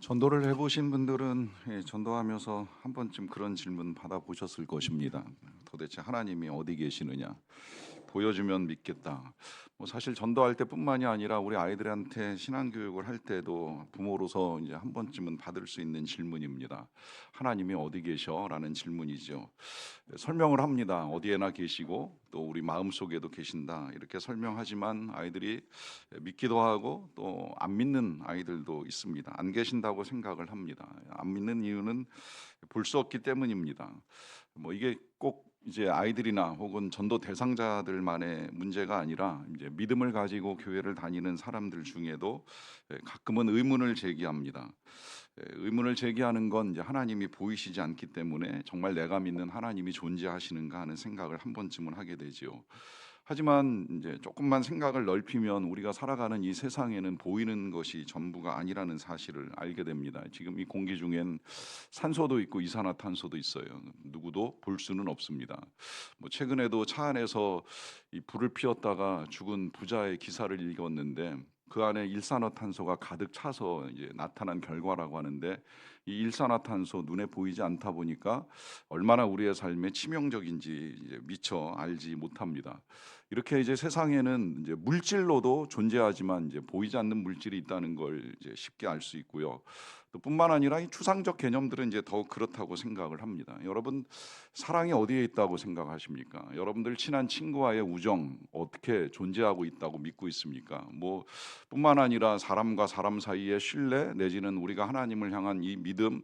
전도를 해보신 분들은 전도하면서 한 번쯤 그런 질문 받아보셨을 것입니다. 도대체 하나님이 어디 계시느냐? 보여주면 믿겠다. 사실 전도할 때뿐만이 아니라 우리 아이들한테 신앙 교육을 할 때도 부모로서 이제 한 번쯤은 받을 수 있는 질문입니다. 하나님이 어디 계셔?라는 질문이죠. 설명을 합니다. 어디에나 계시고 또 우리 마음 속에도 계신다. 이렇게 설명하지만 아이들이 믿기도 하고 또 안 믿는 아이들도 있습니다. 안 계신다고 생각을 합니다. 안 믿는 이유는 볼 수 없기 때문입니다. 이게 꼭 이제 아이들이나 혹은 전도 대상자들만의 문제가 아니라 이제 믿음을 가지고 교회를 다니는 사람들 중에도 가끔은 의문을 제기합니다. 의문을 제기하는 건 이제 하나님이 보이시지 않기 때문에 정말 내가 믿는 하나님이 존재하시는가 하는 생각을 한 번쯤은 하게 되지요. 하지만 이제 조금만 생각을 넓히면 우리가 살아가는 이 세상에는 보이는 것이 전부가 아니라는 사실을 알게 됩니다. 지금 이 공기 중엔 산소도 있고 이산화탄소도 있어요. 누구도 볼 수는 없습니다. 최근에도 차 안에서 이 불을 피웠다가 죽은 부자의 기사를 읽었는데 그 안에 일산화탄소가 가득 차서 이제 나타난 결과라고 하는데, 이 일산화탄소 눈에 보이지 않다 보니까 얼마나 우리의 삶에 치명적인지 이제 미처 알지 못합니다. 이렇게 이제 세상에는 이제 물질로도 존재하지만 이제 보이지 않는 물질이 있다는 걸 이제 쉽게 알 수 있고요. 또 뿐만 아니라 이 추상적 개념들은 이제 더욱 그렇다고 생각을 합니다. 여러분, 사랑이 어디에 있다고 생각하십니까? 여러분들 친한 친구와의 우정 어떻게 존재하고 있다고 믿고 있습니까? 뿐만 아니라 사람과 사람 사이의 신뢰 내지는 우리가 하나님을 향한 이 믿음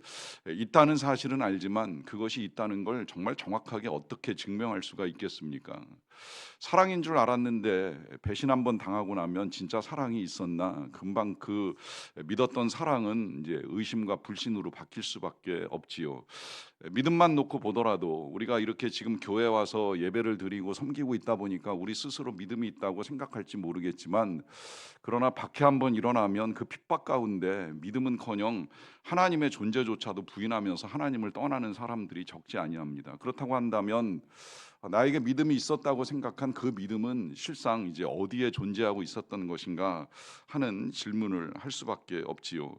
있다는 사실은 알지만 그것이 있다는 걸 정말 정확하게 어떻게 증명할 수가 있겠습니까? 사랑인 줄 알았는데 배신 한번 당하고 나면 진짜 사랑이 있었나? 금방 그 믿었던 사랑은 이제 의심과 불신으로 바뀔 수밖에 없지요. 믿음만 놓고 보더라도 우리가 이렇게 지금 교회 와서 예배를 드리고 섬기고 있다 보니까 우리 스스로 믿음이 있다고 생각할지 모르겠지만, 그러나 박해 한번 일어나면 그 핍박 가운데 믿음은커녕 하나님의 존재조차도 부인하면서 하나님을 떠나는 사람들이 적지 아니합니다. 그렇다고 한다면 나에게 믿음이 있었다고 생각한 그 믿음은 실상 이제 어디에 존재하고 있었던 것인가 하는 질문을 할 수밖에 없지요.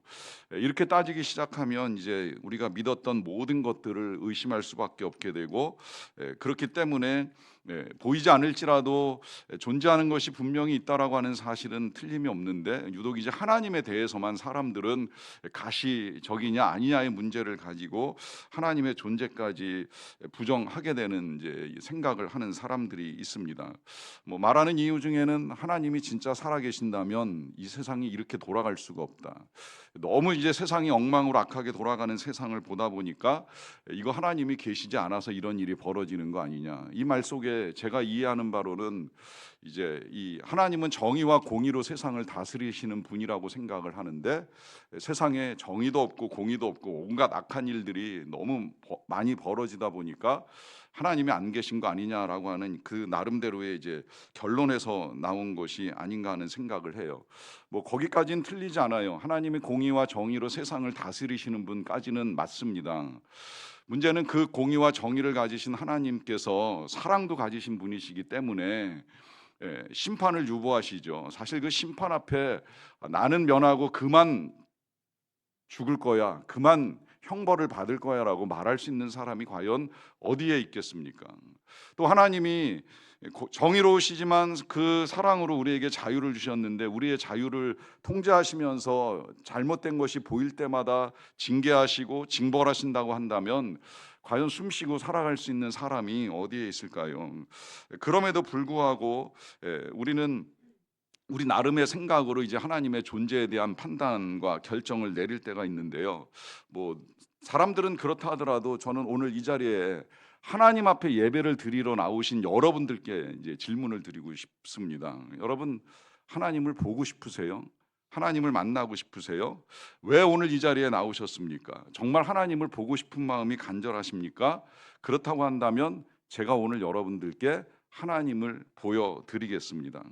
이렇게 따지기 시작하면 이제 우리가 믿었던 모든 것들을 의심할 수밖에 없게 되고, 그렇기 때문에 보이지 않을지라도 존재하는 것이 분명히 있다라고 하는 사실은 틀림이 없는데, 유독 이제 하나님에 대해서만 사람들은 가시적이냐 아니냐의 문제를 가지고 하나님의 존재까지 부정하게 되는 이제 생각을 하는 사람들이 있습니다. 말하는 이유 중에는 하나님이 진짜 살아계신다면 이 세상이 이렇게 돌아갈 수가 없다. 너무 이제 세상이 엉망으로 악하게 돌아가는 세상을 보다 보니까 이거 하나님이 계시지 않아서 이런 일이 벌어지는 거 아니냐. 이 말 속에 제가 이해하는 바로는 이제 이 하나님은 정의와 공의로 세상을 다스리시는 분이라고 생각을 하는데, 세상에 정의도 없고 공의도 없고 온갖 악한 일들이 너무 많이 벌어지다 보니까 하나님이 안 계신 거 아니냐라고 하는 그 나름대로의 이제 결론에서 나온 것이 아닌가 하는 생각을 해요. 거기까지는 틀리지 않아요. 하나님이 공의와 정의로 세상을 다스리시는 분까지는 맞습니다. 문제는 그 공의와 정의를 가지신 하나님께서 사랑도 가지신 분이시기 때문에 심판을 유보하시죠. 사실 그 심판 앞에 나는 면하고 그만 죽을 거야, 그만 형벌을 받을 거야라고 말할 수 있는 사람이 과연 어디에 있겠습니까? 또 하나님이 정의로우시지만 그 사랑으로 우리에게 자유를 주셨는데, 우리의 자유를 통제하시면서 잘못된 것이 보일 때마다 징계하시고 징벌하신다고 한다면 과연 숨쉬고 살아갈 수 있는 사람이 어디에 있을까요? 그럼에도 불구하고 우리는 우리 나름의 생각으로 이제 하나님의 존재에 대한 판단과 결정을 내릴 때가 있는데요. 사람들은 그렇다 하더라도 저는 오늘 이 자리에 하나님 앞에 예배를 드리러 나오신 여러분들께 이제 질문을 드리고 싶습니다. 여러분, 하나님을 보고 싶으세요? 하나님을 만나고 싶으세요? 왜 오늘 이 자리에 나오셨습니까? 정말 하나님을 보고 싶은 마음이 간절하십니까? 그렇다고 한다면 제가 오늘 여러분들께 하나님을 보여드리겠습니다.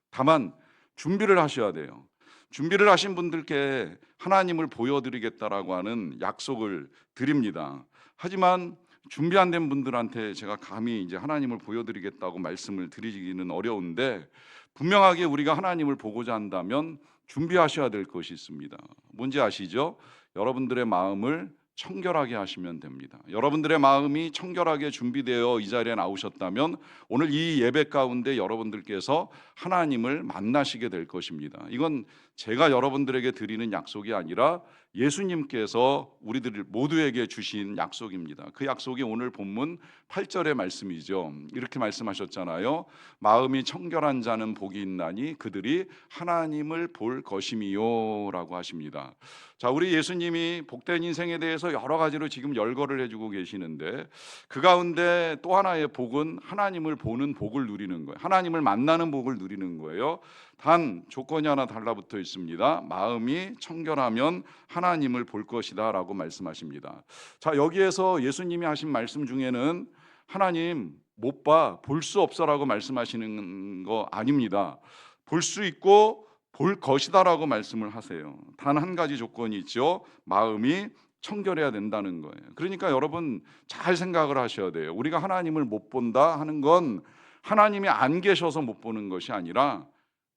다만 준비를 하셔야 돼요. 준비를 하신 분들께 하나님을 보여드리겠다라고 하는 약속을 드립니다. 하지만 준비 안 된 분들한테 제가 감히 이제 하나님을 보여드리겠다고 말씀을 드리기는 어려운데, 분명하게 우리가 하나님을 보고자 한다면 준비하셔야 될 것이 있습니다. 뭔지 아시죠? 여러분들의 마음을 청결하게 하시면 됩니다. 여러분들의 마음이 청결하게 준비되어 이 자리에 나오셨다면 오늘 이 예배 가운데 여러분들께서 하나님을 만나시게 될 것입니다. 이건 제가 여러분들에게 드리는 약속이 아니라 예수님께서 우리들 모두에게 주신 약속입니다. 그 약속이 오늘 본문 8절의 말씀이죠. 이렇게 말씀하셨잖아요. 마음이 청결한 자는 복이 있나니 그들이 하나님을 볼 것임이요 라고 하십니다. 자, 우리 예수님이 복된 인생에 대해서 여러 가지로 지금 열거를 해주고 계시는데 그 가운데 또 하나의 복은 하나님을 보는 복을 누리는 거예요. 하나님을 만나는 복을 누리는 거예요. 단 조건이 하나 달라붙어 있습니다. 마음이 청결하면 하나님을 볼 것이다 라고 말씀하십니다. 자, 여기에서 예수님이 하신 말씀 중에는 하나님 못 봐, 볼 수 없어 라고 말씀하시는 거 아닙니다. 볼 수 있고 볼 것이다 라고 말씀을 하세요. 단 한 가지 조건이 있죠. 마음이 청결해야 된다는 거예요. 그러니까 여러분 잘 생각을 하셔야 돼요. 우리가 하나님을 못 본다 하는 건 하나님이 안 계셔서 못 보는 것이 아니라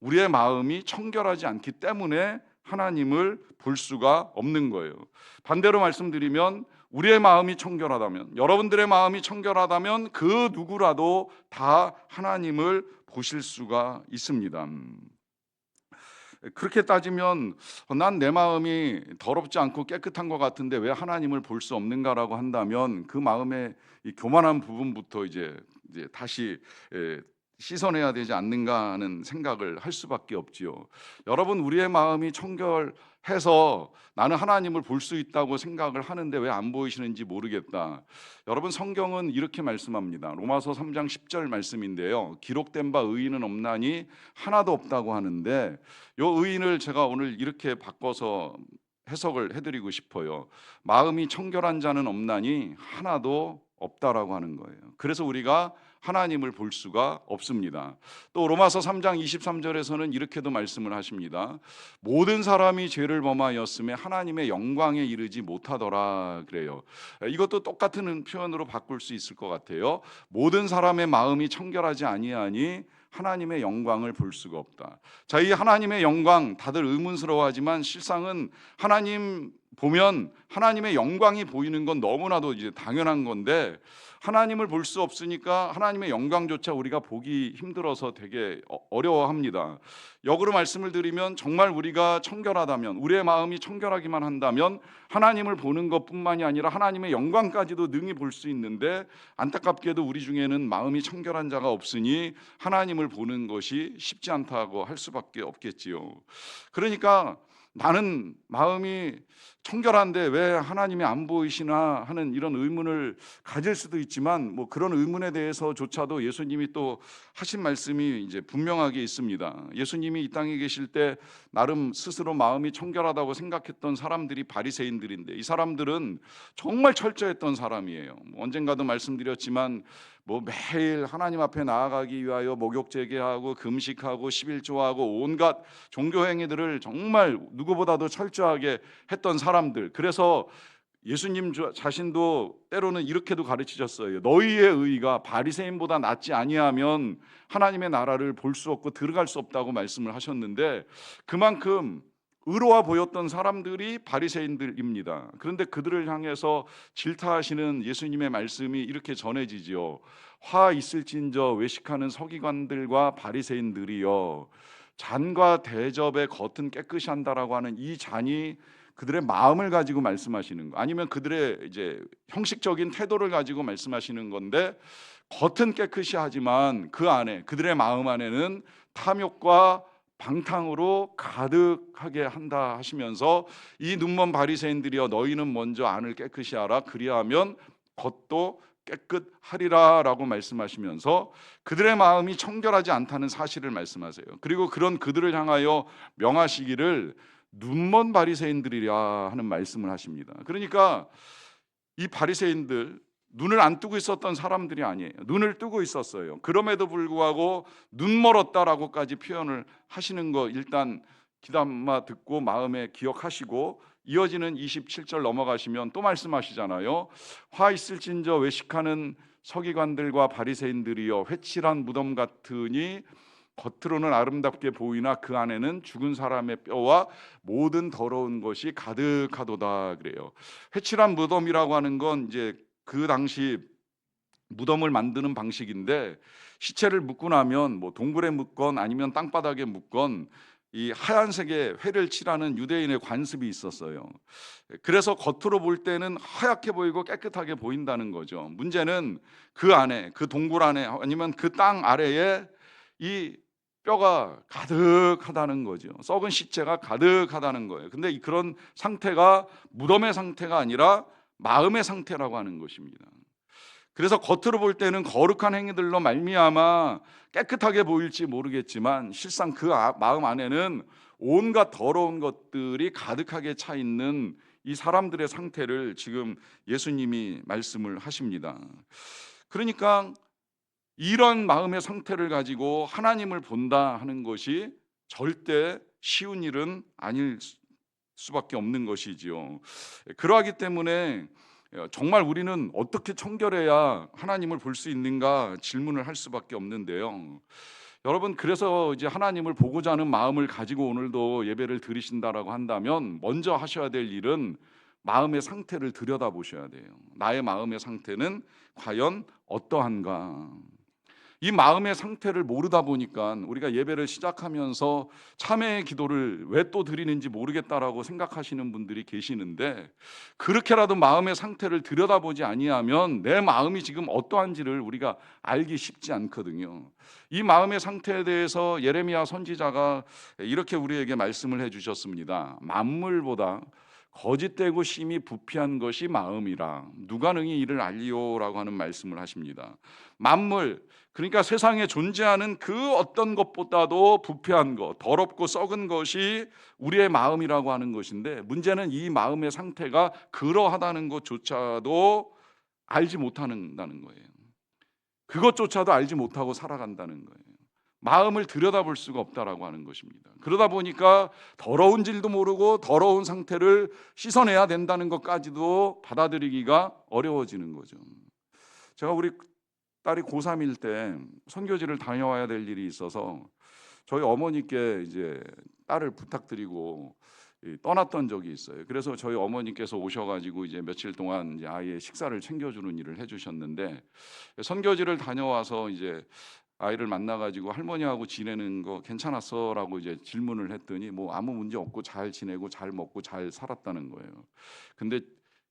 우리의 마음이 청결하지 않기 때문에 하나님을 볼 수가 없는 거예요. 반대로 말씀드리면 우리의 마음이 청결하다면, 여러분들의 마음이 청결하다면 그 누구라도 다 하나님을 보실 수가 있습니다. 그렇게 따지면 난 내 마음이 더럽지 않고 깨끗한 것 같은데 왜 하나님을 볼 수 없는가라고 한다면 그 마음의 이 교만한 부분부터 이제 다시 씻어내야 되지 않는가 하는 생각을 할 수밖에 없지요. 여러분, 우리의 마음이 청결해서 나는 하나님을 볼 수 있다고 생각을 하는데 왜 안 보이시는지 모르겠다. 여러분, 성경은 이렇게 말씀합니다. 로마서 3장 10절 말씀인데요. 기록된 바 의인은 없나니 하나도 없다고 하는데 이 의인을 제가 오늘 이렇게 바꿔서 해석을 해드리고 싶어요. 마음이 청결한 자는 없나니 하나도 없다라고 하는 거예요. 그래서 우리가 하나님을 볼 수가 없습니다. 또 로마서 3장 23절에서는 이렇게도 말씀을 하십니다. 모든 사람이 죄를 범하였음에 하나님의 영광에 이르지 못하더라 그래요. 이것도 똑같은 표현으로 바꿀 수 있을 것 같아요. 모든 사람의 마음이 청결하지 아니하니 하나님의 영광을 볼 수가 없다. 자, 이 하나님의 영광 다들 의문스러워하지만 실상은 하나님 보면 하나님의 영광이 보이는 건 너무나도 이제 당연한 건데 하나님을 볼 수 없으니까 하나님의 영광조차 우리가 보기 힘들어서 되게 어려워합니다. 역으로 말씀을 드리면 정말 우리가 청결하다면, 우리의 마음이 청결하기만 한다면 하나님을 보는 것뿐만이 아니라 하나님의 영광까지도 능히 볼 수 있는데 안타깝게도 우리 중에는 마음이 청결한 자가 없으니 하나님을 보는 것이 쉽지 않다고 할 수밖에 없겠지요. 그러니까 나는 마음이 청결한데 왜 하나님이 안 보이시나 하는 이런 의문을 가질 수도 있지만 뭐 그런 의문에 대해서조차도 예수님이 또 하신 말씀이 이제 분명하게 있습니다. 예수님이 이 땅에 계실 때 나름 스스로 마음이 청결하다고 생각했던 사람들이 바리새인들인데 이 사람들은 정말 철저했던 사람이에요. 언젠가도 말씀드렸지만 뭐 매일 하나님 앞에 나아가기 위하여 목욕 재개하고 금식하고 11조하고 온갖 종교 행위들을 정말 누구보다도 철저하게 했던 사람들. 그래서 예수님 자신도 때로는 이렇게도 가르치셨어요. 너희의 의가 바리새인보다 낫지 아니하면 하나님의 나라를 볼 수 없고 들어갈 수 없다고 말씀을 하셨는데 그만큼 의로워 보였던 사람들이 바리새인들입니다. 그런데 그들을 향해서 질타하시는 예수님의 말씀이 이렇게 전해지지요. 화 있을진저 외식하는 서기관들과 바리새인들이여 잔과 대접의 겉은 깨끗이 한다라고 하는 이 잔이 그들의 마음을 가지고 말씀하시는 거 아니면 그들의 이제 형식적인 태도를 가지고 말씀하시는 건데 겉은 깨끗이 하지만 그 안에 그들의 마음 안에는 탐욕과 방탕으로 가득하게 한다 하시면서 이 눈먼 바리새인들이여 너희는 먼저 안을 깨끗이 하라 그리하면 겉도 깨끗하리라 라고 말씀하시면서 그들의 마음이 청결하지 않다는 사실을 말씀하세요. 그리고 그런 그들을 향하여 명하시기를 눈먼 바리새인들이라 하는 말씀을 하십니다. 그러니까 이 바리새인들 눈을 안 뜨고 있었던 사람들이 아니에요. 눈을 뜨고 있었어요. 그럼에도 불구하고 눈 멀었다라고까지 표현을 하시는 거 일단 귀담아 듣고 마음에 기억하시고 이어지는 27절 넘어가시면 또 말씀하시잖아요. 화 있을진저 외식하는 서기관들과 바리새인들이여 회칠한 무덤 같으니 겉으로는 아름답게 보이나 그 안에는 죽은 사람의 뼈와 모든 더러운 것이 가득하도다 그래요. 회칠한 무덤이라고 하는 건 이제 그 당시 무덤을 만드는 방식인데, 시체를 묻고 나면 뭐 동굴에 묻건 아니면 땅바닥에 묻건 이 하얀색의 회를 칠하는 유대인의 관습이 있었어요. 그래서 겉으로 볼 때는 하얗게 보이고 깨끗하게 보인다는 거죠. 문제는 그 안에, 그 동굴 안에 아니면 그 땅 아래에 이 뼈가 가득하다는 거죠. 썩은 시체가 가득하다는 거예요. 근데 그런 상태가 무덤의 상태가 아니라 마음의 상태라고 하는 것입니다. 그래서 겉으로 볼 때는 거룩한 행위들로 말미암아 깨끗하게 보일지 모르겠지만 실상 그 마음 안에는 온갖 더러운 것들이 가득하게 차 있는 이 사람들의 상태를 지금 예수님이 말씀을 하십니다. 그러니까 이런 마음의 상태를 가지고 하나님을 본다 하는 것이 절대 쉬운 일은 아닐 수밖에 없는 것이지요. 그러하기 때문에 정말 우리는 어떻게 청결해야 하나님을 볼 수 있는가 질문을 할 수밖에 없는데요. 여러분, 그래서 이제 하나님을 보고자 하는 마음을 가지고 오늘도 예배를 드리신다라고 한다면 먼저 하셔야 될 일은 마음의 상태를 들여다보셔야 돼요. 나의 마음의 상태는 과연 어떠한가? 이 마음의 상태를 모르다 보니까 우리가 예배를 시작하면서 참회의 기도를 왜 또 드리는지 모르겠다라고 생각하시는 분들이 계시는데, 그렇게라도 마음의 상태를 들여다보지 아니하면 내 마음이 지금 어떠한지를 우리가 알기 쉽지 않거든요. 이 마음의 상태에 대해서 예레미야 선지자가 이렇게 우리에게 말씀을 해주셨습니다. 만물보다 거짓되고 심히 부패한 것이 마음이라 누가 능히 이를 알리오라고 하는 말씀을 하십니다. 만물, 그러니까 세상에 존재하는 그 어떤 것보다도 부패한 것, 더럽고 썩은 것이 우리의 마음이라고 하는 것인데, 문제는 이 마음의 상태가 그러하다는 것조차도 알지 못한다는 거예요. 그것조차도 알지 못하고 살아간다는 거예요. 마음을 들여다볼 수가 없다라고 하는 것입니다. 그러다 보니까 더러운 질도 모르고 더러운 상태를 씻어내야 된다는 것까지도 받아들이기가 어려워지는 거죠. 제가 우리 딸이 고3일 때 선교지를 다녀와야 될 일이 있어서 저희 어머니께 이제 딸을 부탁드리고 떠났던 적이 있어요. 그래서 저희 어머니께서 오셔가지고 이제 며칠 동안 이제 아이의 식사를 챙겨주는 일을 해주셨는데, 선교지를 다녀와서 이제 아이를 만나가지고 할머니하고 지내는 거 괜찮았어라고 이제 질문을 했더니 뭐 아무 문제 없고 잘 지내고 잘 먹고 잘 살았다는 거예요. 근데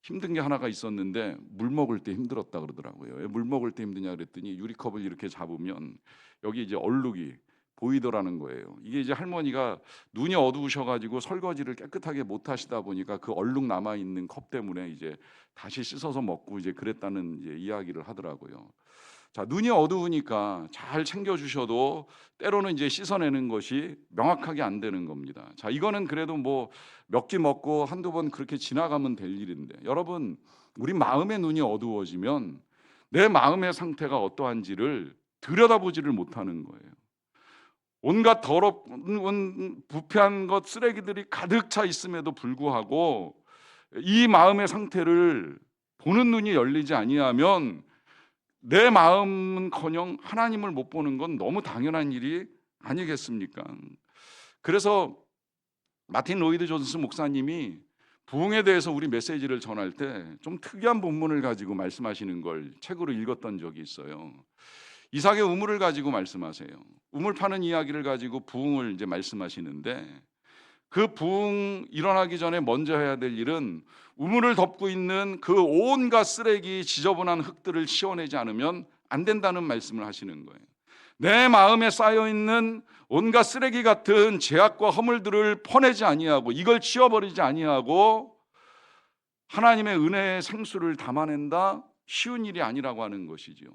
힘든 게 하나가 있었는데 물 먹을 때 힘들었다 그러더라고요. 왜 물 먹을 때 힘드냐 그랬더니 유리컵을 이렇게 잡으면 여기 이제 얼룩이 보이더라는 거예요. 이게 이제 할머니가 눈이 어두우셔가지고 설거지를 깨끗하게 못 하시다 보니까 그 얼룩 남아 있는 컵 때문에 이제 다시 씻어서 먹고 이제 그랬다는 이제 이야기를 하더라고요. 자, 눈이 어두우니까 잘 챙겨주셔도 때로는 이제 씻어내는 것이 명확하게 안 되는 겁니다. 자, 이거는 그래도 뭐 몇 끼 먹고 한두 번 그렇게 지나가면 될 일인데, 여러분, 우리 마음의 눈이 어두워지면 내 마음의 상태가 어떠한지를 들여다보지를 못하는 거예요. 온갖 더럽은 부패한 것, 쓰레기들이 가득 차 있음에도 불구하고 이 마음의 상태를 보는 눈이 열리지 아니하면 내 마음은커녕 하나님을 못 보는 건 너무 당연한 일이 아니겠습니까? 그래서 마틴 로이드 존스 목사님이 부흥에 대해서 우리 메시지를 전할 때 좀 특이한 본문을 가지고 말씀하시는 걸 책으로 읽었던 적이 있어요. 이삭의 우물을 가지고 말씀하세요. 우물 파는 이야기를 가지고 부흥을 이제 말씀하시는데, 그 부흥 일어나기 전에 먼저 해야 될 일은 우물을 덮고 있는 그 온갖 쓰레기, 지저분한 흙들을 치워내지 않으면 안 된다는 말씀을 하시는 거예요. 내 마음에 쌓여있는 온갖 쓰레기 같은 죄악과 허물들을 퍼내지 아니하고 이걸 치워버리지 아니하고 하나님의 은혜의 생수를 담아낸다, 쉬운 일이 아니라고 하는 것이죠.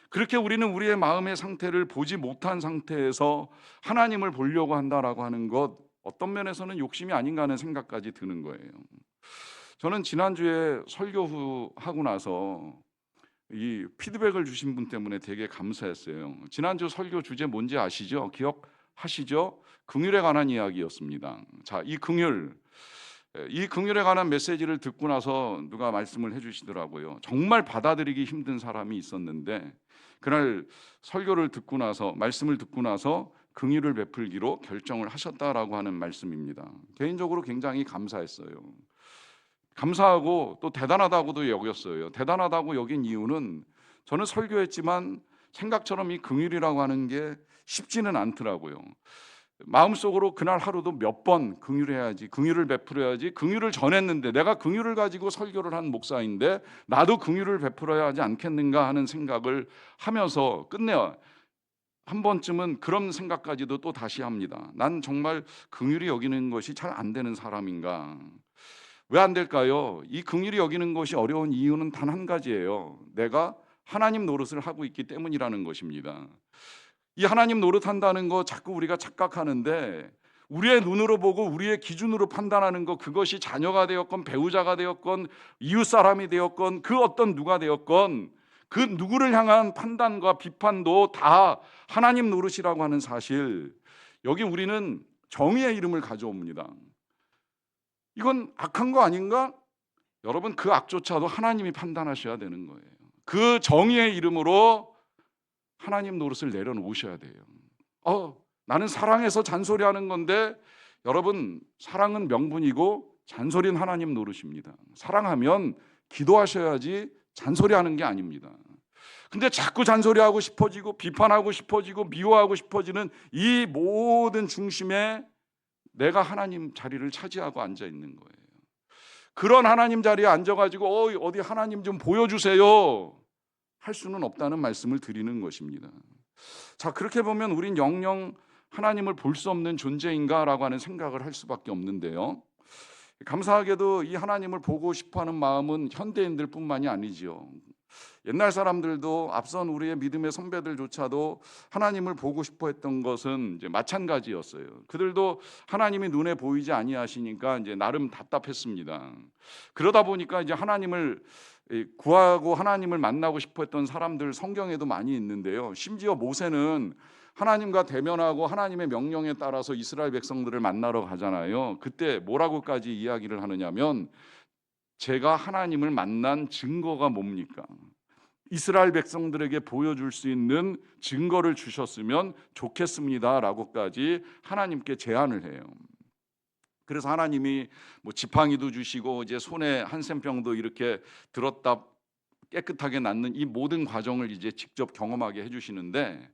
그렇게 우리는 우리의 마음의 상태를 보지 못한 상태에서 하나님을 보려고 한다라고 하는 것, 어떤 면에서는 욕심이 아닌가 하는 생각까지 드는 거예요. 저는 지난주에 설교 후 하고 나서 이 피드백을 주신 분 때문에 되게 감사했어요. 지난주 설교 주제 뭔지 아시죠? 기억하시죠? 긍휼에 관한 이야기였습니다. 자, 이 긍휼에 관한 메시지를 듣고 나서 누가 말씀을 해주시더라고요. 정말 받아들이기 힘든 사람이 있었는데 그날 설교를 듣고 나서, 말씀을 듣고 나서 긍휼을 베풀기로 결정을 하셨다라고 하는 말씀입니다. 개인적으로 굉장히 감사했어요. 감사하고 또 대단하다고도 여겼어요. 대단하다고 여긴 이유는 저는 설교했지만 생각처럼 이 긍휼이라고 하는 게 쉽지는 않더라고요. 마음속으로 그날 하루도 몇 번 긍휼해야지, 긍휼을 베풀어야지, 긍휼을 전했는데 내가 긍휼을 가지고 설교를 한 목사인데 나도 긍휼을 베풀어야 하지 않겠는가 하는 생각을 하면서 끝내 한 번쯤은 그런 생각까지도 또 다시 합니다. 난 정말 긍휼히 여기는 것이 잘 안 되는 사람인가? 왜 안 될까요? 이 긍휼히 여기는 것이 어려운 이유는 단 한 가지예요. 내가 하나님 노릇을 하고 있기 때문이라는 것입니다. 이 하나님 노릇한다는 거 자꾸 우리가 착각하는데 우리의 눈으로 보고 우리의 기준으로 판단하는 거, 그것이 자녀가 되었건 배우자가 되었건 이웃 사람이 되었건 그 어떤 누가 되었건 그 누구를 향한 판단과 비판도 다 하나님 노릇이라고 하는 사실, 여기 우리는 정의의 이름을 가져옵니다. 이건 악한 거 아닌가? 여러분, 그 악조차도 하나님이 판단하셔야 되는 거예요. 그 정의의 이름으로 하나님 노릇을 내려놓으셔야 돼요. 나는 사랑해서 잔소리하는 건데, 여러분, 사랑은 명분이고 잔소리는 하나님 노릇입니다. 사랑하면 기도하셔야지 잔소리하는 게 아닙니다. 근데 자꾸 잔소리하고 싶어지고 비판하고 싶어지고 미워하고 싶어지는 이 모든 중심에 내가 하나님 자리를 차지하고 앉아 있는 거예요. 그런 하나님 자리에 앉아가지고 어디 하나님 좀 보여주세요 할 수는 없다는 말씀을 드리는 것입니다. 자, 그렇게 보면 우린 영영 하나님을 볼 수 없는 존재인가라고 하는 생각을 할 수밖에 없는데요. 감사하게도 이 하나님을 보고 싶어하는 마음은 현대인들 뿐만이 아니지요. 옛날 사람들도, 앞선 우리의 믿음의 선배들조차도 하나님을 보고 싶어 했던 것은 이제 마찬가지였어요. 그들도 하나님이 눈에 보이지 아니하시니까 이제 나름 답답했습니다. 그러다 보니까 이제 하나님을 구하고 하나님을 만나고 싶어 했던 사람들 성경에도 많이 있는데요. 심지어 모세는 하나님과 대면하고 하나님의 명령에 따라서 이스라엘 백성들을 만나러 가잖아요. 그때 뭐라고까지 이야기를 하느냐면, 제가 하나님을 만난 증거가 뭡니까? 이스라엘 백성들에게 보여줄 수 있는 증거를 주셨으면 좋겠습니다 라고까지 하나님께 제안을 해요. 그래서 하나님이 지팡이도 주시고 이제 손에 한센병도 이렇게 들었다 깨끗하게 낫는 이 모든 과정을 이제 직접 경험하게 해주시는데,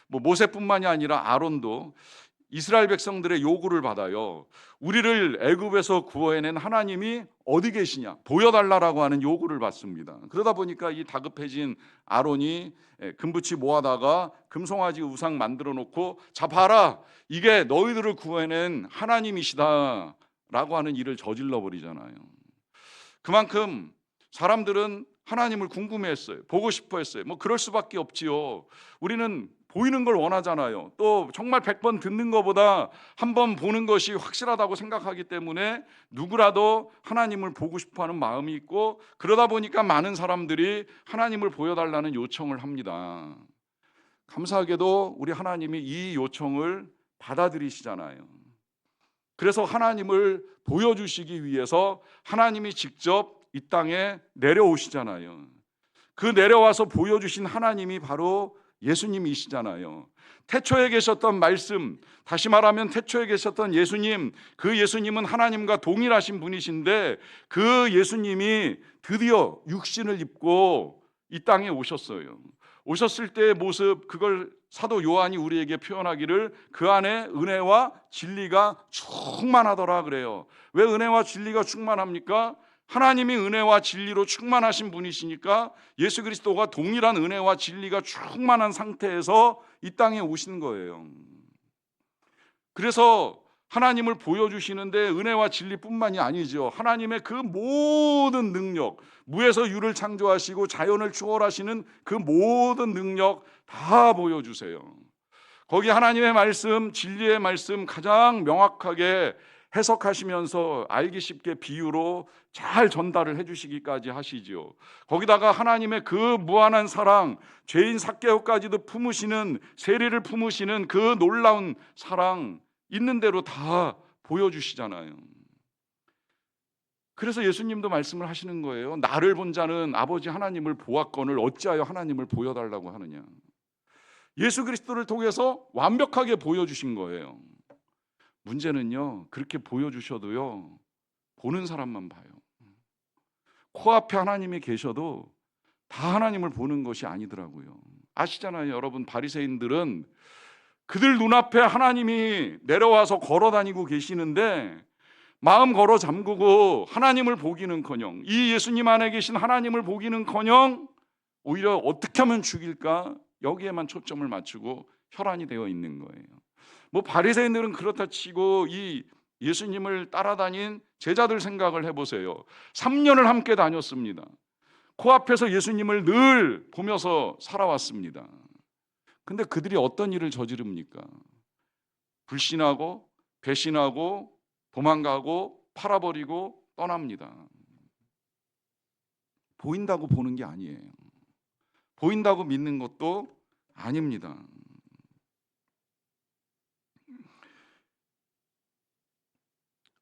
모세뿐만이 아니라 아론도 이스라엘 백성들의 요구를 받아요. 우리를 애굽에서 구원해낸 하나님이 어디 계시냐 보여달라라고 하는 요구를 받습니다. 그러다 보니까 이 다급해진 아론이 금붙이 모아다가 금송아지 우상 만들어 놓고, 자 봐라, 이게 너희들을 구원해낸 하나님이시다 라고 하는 일을 저질러 버리잖아요. 그만큼 사람들은 하나님을 궁금해했어요. 보고 싶어 했어요. 그럴 수밖에 없지요. 우리는 보이는 걸 원하잖아요. 또 정말 100번 듣는 것보다 한 번 보는 것이 확실하다고 생각하기 때문에 누구라도 하나님을 보고 싶어하는 마음이 있고, 그러다 보니까 많은 사람들이 하나님을 보여달라는 요청을 합니다. 감사하게도 우리 하나님이 이 요청을 받아들이시잖아요. 그래서 하나님을 보여주시기 위해서 하나님이 직접 이 땅에 내려오시잖아요. 그 내려와서 보여주신 하나님이 바로 예수님이시잖아요. 태초에 계셨던 말씀, 다시 말하면 태초에 계셨던 예수님, 그 예수님은 하나님과 동일하신 분이신데 그 예수님이 드디어 육신을 입고 이 땅에 오셨어요. 오셨을 때의 모습, 그걸 사도 요한이 우리에게 표현하기를 그 안에 은혜와 진리가 충만하더라 그래요. 왜 은혜와 진리가 충만합니까? 하나님이 은혜와 진리로 충만하신 분이시니까 예수 그리스도가 동일한 은혜와 진리가 충만한 상태에서 이 땅에 오신 거예요. 그래서 하나님을 보여주시는데 은혜와 진리뿐만이 아니죠. 하나님의 그 모든 능력, 무에서 유를 창조하시고 자연을 추월하시는 그 모든 능력 다 보여주세요. 거기 하나님의 말씀, 진리의 말씀 가장 명확하게 해석하시면서 알기 쉽게 비유로 잘 전달을 해주시기까지 하시죠. 거기다가 하나님의 그 무한한 사랑, 죄인 삭개오까지도 품으시는, 세리를 품으시는 그 놀라운 사랑 있는 대로 다 보여주시잖아요. 그래서 예수님도 말씀을 하시는 거예요. 나를 본 자는 아버지 하나님을 보았거늘 어찌하여 하나님을 보여달라고 하느냐. 예수 그리스도를 통해서 완벽하게 보여주신 거예요. 문제는요, 그렇게 보여주셔도요, 보는 사람만 봐요. 코앞에 하나님이 계셔도 다 하나님을 보는 것이 아니더라고요. 아시잖아요, 여러분. 바리새인들은 그들 눈앞에 하나님이 내려와서 걸어 다니고 계시는데 마음 걸어 잠그고 하나님을 보기는커녕, 이 예수님 안에 계신 하나님을 보기는커녕 오히려 어떻게 하면 죽일까, 여기에만 초점을 맞추고 혈안이 되어 있는 거예요. 뭐 바리새인들은 그렇다 치고 이 예수님을 따라다닌 제자들 생각을 해보세요. 3년을 함께 다녔습니다. 코앞에서 예수님을 늘 보면서 살아왔습니다. 근데 그들이 어떤 일을 저지릅니까? 불신하고 배신하고 도망가고 팔아버리고 떠납니다. 보인다고 보는 게 아니에요. 보인다고 믿는 것도 아닙니다.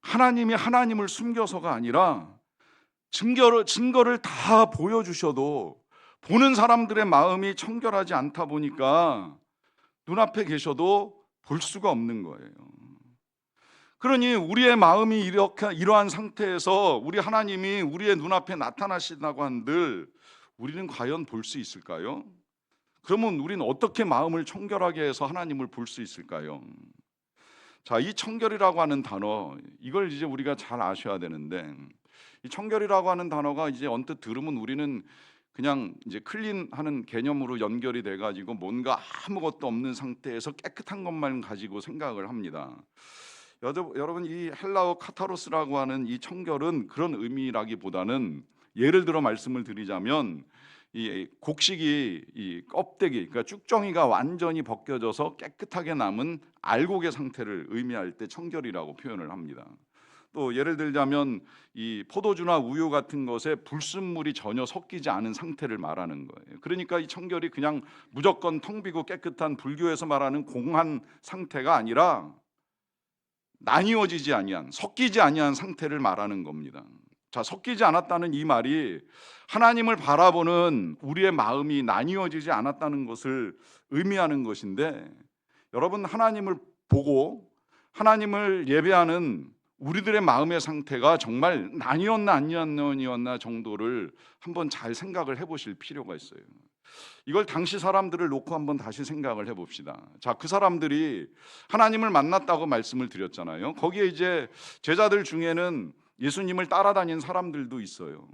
하나님이 하나님을 숨겨서가 아니라 증거를 다 보여주셔도 보는 사람들의 마음이 청결하지 않다 보니까 눈앞에 계셔도 볼 수가 없는 거예요. 그러니 우리의 마음이 이러한 상태에서 우리 하나님이 우리의 눈앞에 나타나신다고 한들 우리는 과연 볼 수 있을까요? 그러면 우리는 어떻게 마음을 청결하게 해서 하나님을 볼 수 있을까요? 자, 이 청결이라고 하는 단어, 이걸 이제 우리가 잘 아셔야 되는데, 이 청결이라고 하는 단어가 이제 언뜻 들으면 우리는 그냥 이제 클린하는 개념으로 연결이 돼가지고 뭔가 아무것도 없는 상태에서 깨끗한 것만 가지고 생각을 합니다. 여러분, 이 헬라어 카타로스라고 하는 이 청결은 그런 의미라기보다는, 예를 들어 말씀을 드리자면 이 곡식이 이 껍데기, 그러니까 쭉정이가 완전히 벗겨져서 깨끗하게 남은 알곡의 상태를 의미할 때 청결이라고 표현을 합니다. 또 예를 들자면 이 포도주나 우유 같은 것에 불순물이 전혀 섞이지 않은 상태를 말하는 거예요. 그러니까 이 청결이 그냥 무조건 텅 비고 깨끗한 불교에서 말하는 공한 상태가 아니라 나뉘어지지 아니한, 섞이지 아니한 상태를 말하는 겁니다. 자, 섞이지 않았다는 이 말이 하나님을 바라보는 우리의 마음이 나뉘어지지 않았다는 것을 의미하는 것인데, 여러분, 하나님을 보고 하나님을 예배하는 우리들의 마음의 상태가 정말 나뉘었나 아니었나 정도를 한번 잘 생각을 해보실 필요가 있어요. 이걸 당시 사람들을 놓고 한번 다시 생각을 해봅시다. 자, 그 사람들이 하나님을 만났다고 말씀을 드렸잖아요. 거기에 이제 제자들 중에는 예수님을 따라다닌 사람들도 있어요.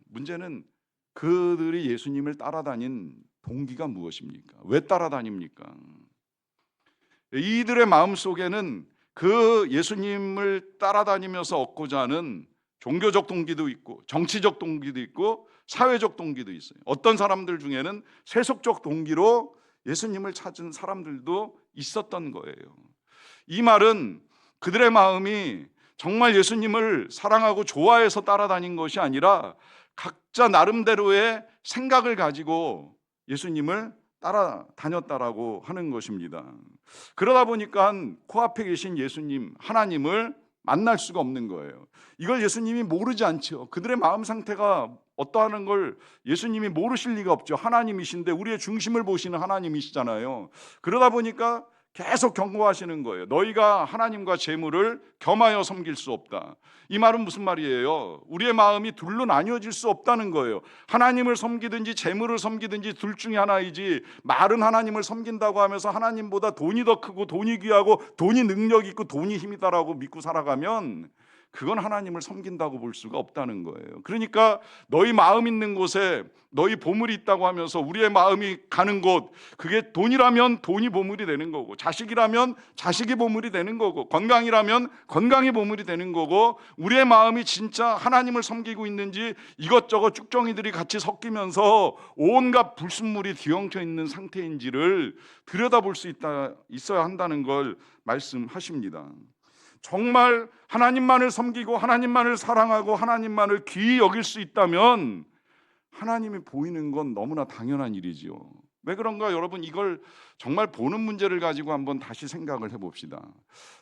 문제는 그들이 예수님을 따라다닌 동기가 무엇입니까? 왜 따라다닙니까? 이들의 마음속에는 그 예수님을 따라다니면서 얻고자 하는 종교적 동기도 있고 정치적 동기도 있고 사회적 동기도 있어요. 어떤 사람들 중에는 세속적 동기로 예수님을 찾은 사람들도 있었던 거예요. 이 말은 그들의 마음이 정말 예수님을 사랑하고 좋아해서 따라다닌 것이 아니라 각자 나름대로의 생각을 가지고 예수님을 따라다녔다라고 하는 것입니다. 그러다 보니까 코앞에 계신 예수님, 하나님을 만날 수가 없는 거예요. 이걸 예수님이 모르지 않죠. 그들의 마음 상태가 어떠하는 걸 예수님이 모르실 리가 없죠. 하나님이신데 우리의 중심을 보시는 하나님이시잖아요. 그러다 보니까 계속 경고하시는 거예요. 너희가 하나님과 재물을 겸하여 섬길 수 없다. 이 말은 무슨 말이에요? 우리의 마음이 둘로 나뉘어질 수 없다는 거예요. 하나님을 섬기든지 재물을 섬기든지 둘 중에 하나이지, 말은 하나님을 섬긴다고 하면서 하나님보다 돈이 더 크고 돈이 귀하고 돈이 능력 있고 돈이 힘이다라고 믿고 살아가면 그건 하나님을 섬긴다고 볼 수가 없다는 거예요. 그러니까 너희 마음 있는 곳에 너희 보물이 있다고 하면서 우리의 마음이 가는 곳, 그게 돈이라면 돈이 보물이 되는 거고, 자식이라면 자식이 보물이 되는 거고, 건강이라면 건강이 보물이 되는 거고, 우리의 마음이 진짜 하나님을 섬기고 있는지 이것저것 쭉정이들이 같이 섞이면서 온갖 불순물이 뒤엉켜 있는 상태인지를 들여다볼 수 있어야 한다는 걸 말씀하십니다. 정말 하나님만을 섬기고 하나님만을 사랑하고 하나님만을 귀히 여길 수 있다면 하나님이 보이는 건 너무나 당연한 일이지요. 왜 그런가 여러분, 이걸 정말 보는 문제를 가지고 한번 다시 생각을 해봅시다.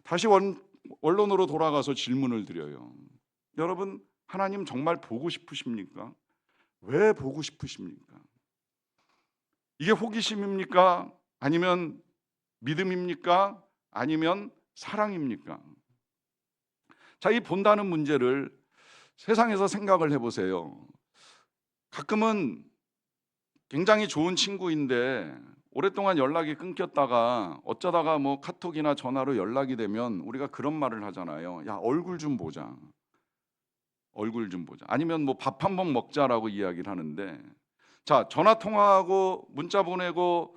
다시 원론으로 돌아가서 질문을 드려요. 여러분, 하나님 정말 보고 싶으십니까? 왜 보고 싶으십니까? 이게 호기심입니까? 아니면 믿음입니까? 아니면 사랑입니까? 자, 이 본다는 문제를 세상에서 생각을 해보세요. 가끔은 굉장히 좋은 친구인데 오랫동안 연락이 끊겼다가 어쩌다가 뭐 카톡이나 전화로 연락이 되면 우리가 그런 말을 하잖아요. 야, 얼굴 좀 보자. 얼굴 좀 보자. 아니면 뭐 밥 한번 먹자라고 이야기를 하는데, 자, 전화 통화하고 문자 보내고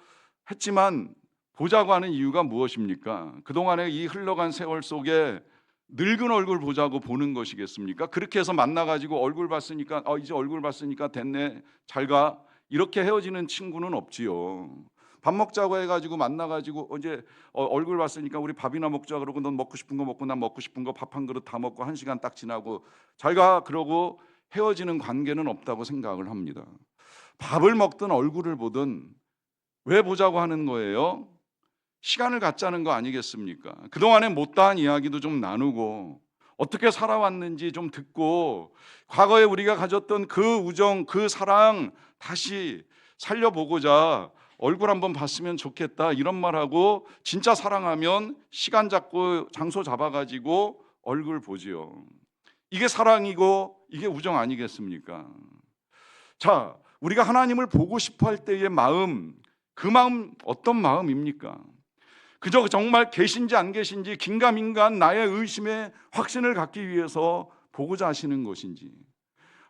했지만 보자고 하는 이유가 무엇입니까? 그동안에 이 흘러간 세월 속에 늙은 얼굴 보자고 보는 것이겠습니까? 그렇게 해서 만나가지고 얼굴 봤으니까 이제 얼굴 봤으니까 됐네, 잘 가, 이렇게 헤어지는 친구는 없지요. 밥 먹자고 해가지고 만나가지고 이제 얼굴 봤으니까 우리 밥이나 먹자 그러고 넌 먹고 싶은 거 먹고 난 먹고 싶은 거 밥 한 그릇 다 먹고 1시간 딱 지나고 잘 가 그러고 헤어지는 관계는 없다고 생각을 합니다. 밥을 먹든 얼굴을 보든 왜 보자고 하는 거예요? 시간을 갖자는 거 아니겠습니까? 그동안에 못다한 이야기도 좀 나누고 어떻게 살아왔는지 좀 듣고 과거에 우리가 가졌던 그 우정, 그 사랑 다시 살려보고자 얼굴 한번 봤으면 좋겠다, 이런 말하고 진짜 사랑하면 시간 잡고 장소 잡아가지고 얼굴 보지요. 이게 사랑이고 이게 우정 아니겠습니까? 자, 우리가 하나님을 보고 싶어 할 때의 마음, 그 마음 어떤 마음입니까? 그저 정말 계신지 안 계신지 긴가민가한 나의 의심에 확신을 갖기 위해서 보고자 하시는 것인지,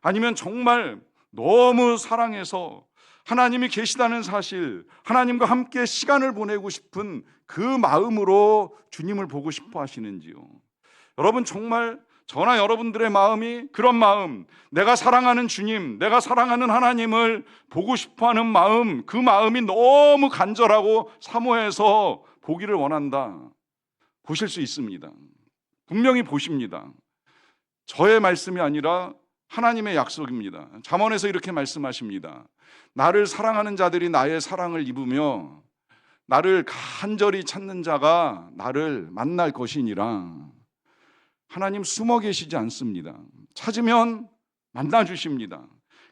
아니면 정말 너무 사랑해서 하나님이 계시다는 사실, 하나님과 함께 시간을 보내고 싶은 그 마음으로 주님을 보고 싶어 하시는지요? 여러분, 정말 저나 여러분들의 마음이 그런 마음, 내가 사랑하는 주님, 내가 사랑하는 하나님을 보고 싶어하는 마음, 그 마음이 너무 간절하고 사모해서 보기를 원한다, 보실 수 있습니다. 분명히 보십니다. 저의 말씀이 아니라 하나님의 약속입니다. 잠언에서 이렇게 말씀하십니다. 나를 사랑하는 자들이 나의 사랑을 입으며 나를 간절히 찾는 자가 나를 만날 것이니라. 하나님 숨어 계시지 않습니다. 찾으면 만나 주십니다.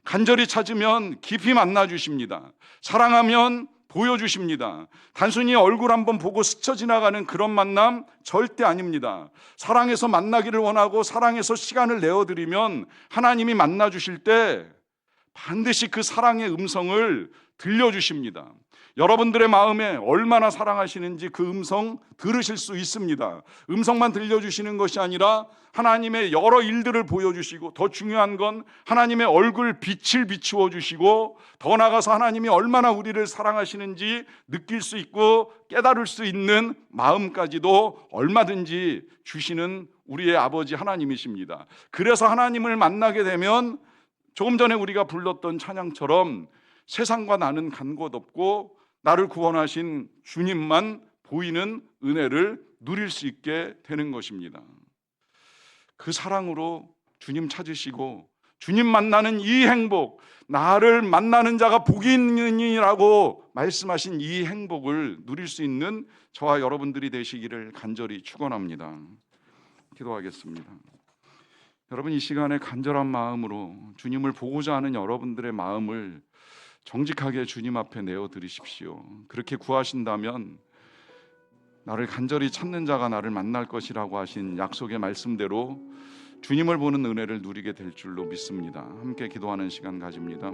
간절히 찾으면 깊이 만나 주십니다. 사랑하면 보여주십니다. 단순히 얼굴 한번 보고 스쳐 지나가는 그런 만남 절대 아닙니다. 사랑해서 만나기를 원하고 사랑해서 시간을 내어드리면 하나님이 만나 주실 때 반드시 그 사랑의 음성을 들려주십니다. 여러분들의 마음에 얼마나 사랑하시는지 그 음성 들으실 수 있습니다. 음성만 들려주시는 것이 아니라 하나님의 여러 일들을 보여주시고, 더 중요한 건 하나님의 얼굴 빛을 비추어 주시고, 더 나아가서 하나님이 얼마나 우리를 사랑하시는지 느낄 수 있고 깨달을 수 있는 마음까지도 얼마든지 주시는 우리의 아버지 하나님이십니다. 그래서 하나님을 만나게 되면 조금 전에 우리가 불렀던 찬양처럼 세상과 나는 간 곳 없고 나를 구원하신 주님만 보이는 은혜를 누릴 수 있게 되는 것입니다. 그 사랑으로 주님 찾으시고 주님 만나는 이 행복, 나를 만나는 자가 복이 있느니라고 말씀하신 이 행복을 누릴 수 있는 저와 여러분들이 되시기를 간절히 축원합니다. 기도하겠습니다. 여러분, 이 시간에 간절한 마음으로 주님을 보고자 하는 여러분들의 마음을 정직하게 주님 앞에 내어드리십시오. 그렇게 구하신다면 나를 간절히 찾는 자가 나를 만날 것이라고 하신 약속의 말씀대로 주님을 보는 은혜를 누리게 될 줄로 믿습니다. 함께 기도하는 시간 가집니다.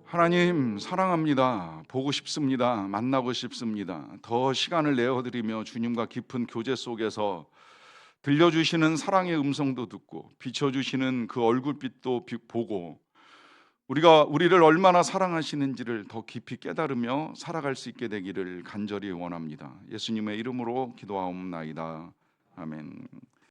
하나님 사랑합니다. 보고 싶습니다. 만나고 싶습니다. 더 시간을 내어드리며 주님과 깊은 교제 속에서 들려주시는 사랑의 음성도 듣고 비춰주시는 그 얼굴빛도 보고 우리를 얼마나 사랑하시는지를 더 깊이 깨달으며 살아갈 수 있게 되기를 간절히 원합니다. 예수님의 이름으로 기도하옵나이다. 아멘.